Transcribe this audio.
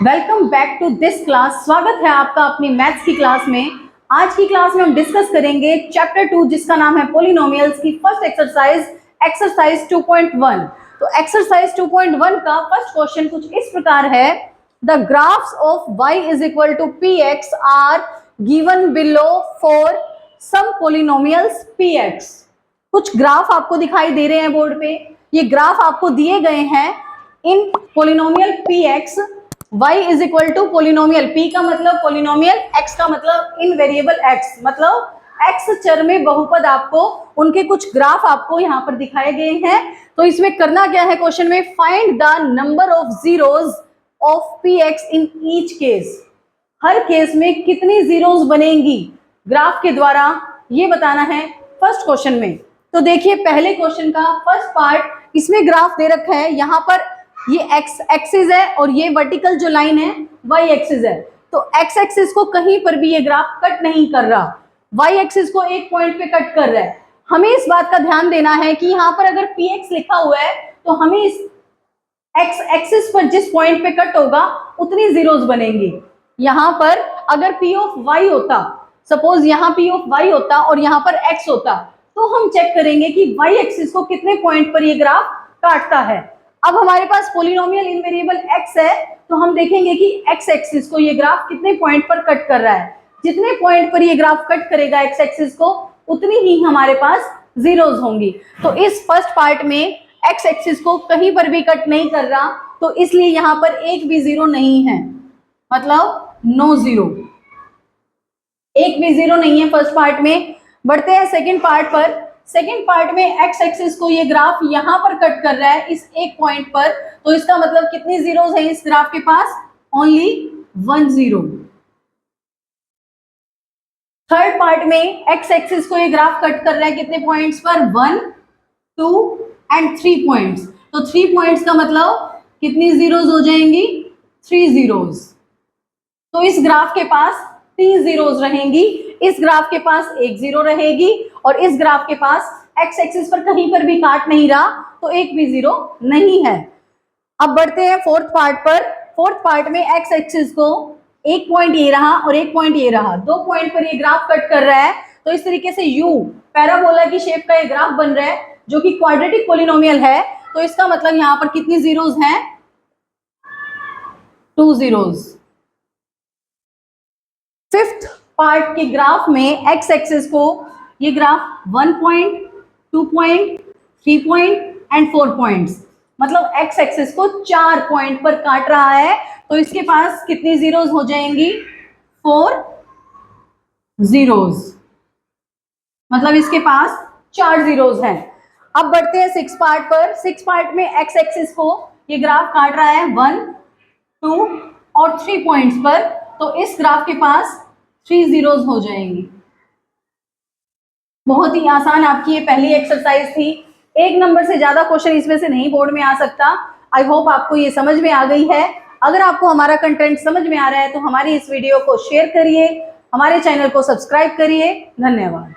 Welcome back to this class. स्वागत है आपका अपनी मैथ्स की क्लास में। आज की क्लास में हम डिस्कस करेंगे चैप्टर 2 जिसका नाम है पॉलिनोमियल्स की फर्स्ट एक्सरसाइज 2.1। तो एक्सरसाइज 2.1 का फर्स्ट क्वेश्चन कुछ इस प्रकार है। The graphs of y is equal to px are given below for some polynomials px। कुछ ग्राफ आपको दिखाई दे रहे हैं बोर्ड पे। ये ग्राफ आपको दिए गए हैं इन polynomial px। y is equal to polynomial p का मतलब पॉलिनोमियल, x का मतलब इन वेरिएबल x, मतलब x चर में बहुपद। आपको उनके कुछ ग्राफ आपको यहाँ पर दिखाए गए हैं। तो इसमें करना क्या है क्वेश्चन में, find the number of zeros of px in each case. Her case में कितनी जीरोज बनेंगी ग्राफ के द्वारा, ये बताना है फर्स्ट क्वेश्चन में। तो देखिए पहले क्वेश्चन का फर्स्ट पार्ट, इसमें ग्राफ दे रखा है। यहाँ पर ये x एक्सिस है और ये वर्टिकल जो लाइन है y एक्सिस है। तो x एक्सिस को कहीं पर भी ये ग्राफ कट नहीं कर रहा, y एक्सिस को एक पॉइंट पे कट कर रहा है। हमें इस बात का ध्यान देना है कि यहाँ पर अगर px लिखा हुआ है तो हमें इस x एक्सिस पर जिस पॉइंट पे कट होगा उतनी जीरोस बनेंगी। यहाँ पर अगर p ऑफ y होता, सपोज यहाँ p ऑफ y होता और यहाँ पर x होता, तो हम चेक करेंगे कि y एक्सिस को कितने पॉइंट पर ये ग्राफ काटता है। अब हमारे पास पॉलिनोमियल इन वेरिएबल x है, तो हम देखेंगे कि x एक्सिस को ये ग्राफ कितने पॉइंट पर कट कर रहा है। जितने पॉइंट पर ये ग्राफ कट करेगा x एक्सिस को, उतनी ही हमारे पास जीरोस होंगी। तो इस फर्स्ट पार्ट में x एक्सिस को कहीं पर भी कट नहीं कर रहा, तो इसलिए यहाँ पर एक भी जीरो नहीं है, मतलब नो जीरो, एक भी जीरो नहीं है फर्स्ट पार्ट में। बढ़ते हैं सेकेंड पार्ट पर। सेकेंड पार्ट में x एक्सिस को ये ग्राफ यहाँ पर कट कर रहा है इस एक पॉइंट पर, तो इसका मतलब कितनी जीरोस है इस ग्राफ के पास, ओनली 1 जीरो। थर्ड पार्ट में x एक्सिस को ये ग्राफ कट कर रहा है कितने पॉइंट्स पर, 1, 2 एंड 3 पॉइंट्स। तो 3 पॉइंट्स का मतलब कितनी जीरोस हो जाएंगी, 3 जीरोस। तो इस ग्राफ के पास 3 जीरोस रहेंगी, इस ग्राफ के पास 1 जीरो रहेगी और इस ग्राफ के पास x एक्सिस पर कहीं पर भी काट नहीं रहा, तो एक भी जीरो नहीं है। अब बढ़ते हैं फोर्थ पार्ट पर। फोर्थ पार्ट में x एक्सिस को एक पॉइंट ये रहा और एक पॉइंट ये रहा, 2 पॉइंट पर ये ग्राफ कट कर रहा है। तो इस तरीके से u पैराबोला की शेप का ये ग्राफ बन रहा है जो कि क्वाड्रेटिक पॉलिनोमियल है। तो इसका मतलब यहाँ पर कितनी जीरोस हैं, 2 जीरोस। फिफ्थ पार्ट के ग्राफ में x एक्सिस को ये graph 1 point, 2 point, 3 point and 4 points, मतलब x एक्सिस को 4 पॉइंट पर काट रहा है। तो इसके पास कितनी जीरोस हो जाएंगी, 4 जीरोस, मतलब इसके पास 4 जीरोस हैं। अब बढ़ते हैं सिक्स पार्ट पर। सिक्स पार्ट में x एक्सिस को ये ग्राफ काट रहा है 1, 2 और 3 पॉइंट्स पर, तो इस ग्राफ के पास 3 जीरोस हो जाएंगी। बहुत ही आसान आपकी ये पहली एक्सरसाइज थी। एक नंबर से ज्यादा क्वेश्चन इसमें से नहीं बोर्ड में आ सकता। आई होप आपको ये समझ में आ गई है। अगर आपको हमारा कंटेंट समझ में आ रहा है तो हमारी इस वीडियो को शेयर करिए, हमारे चैनल को सब्सक्राइब करिए। धन्यवाद।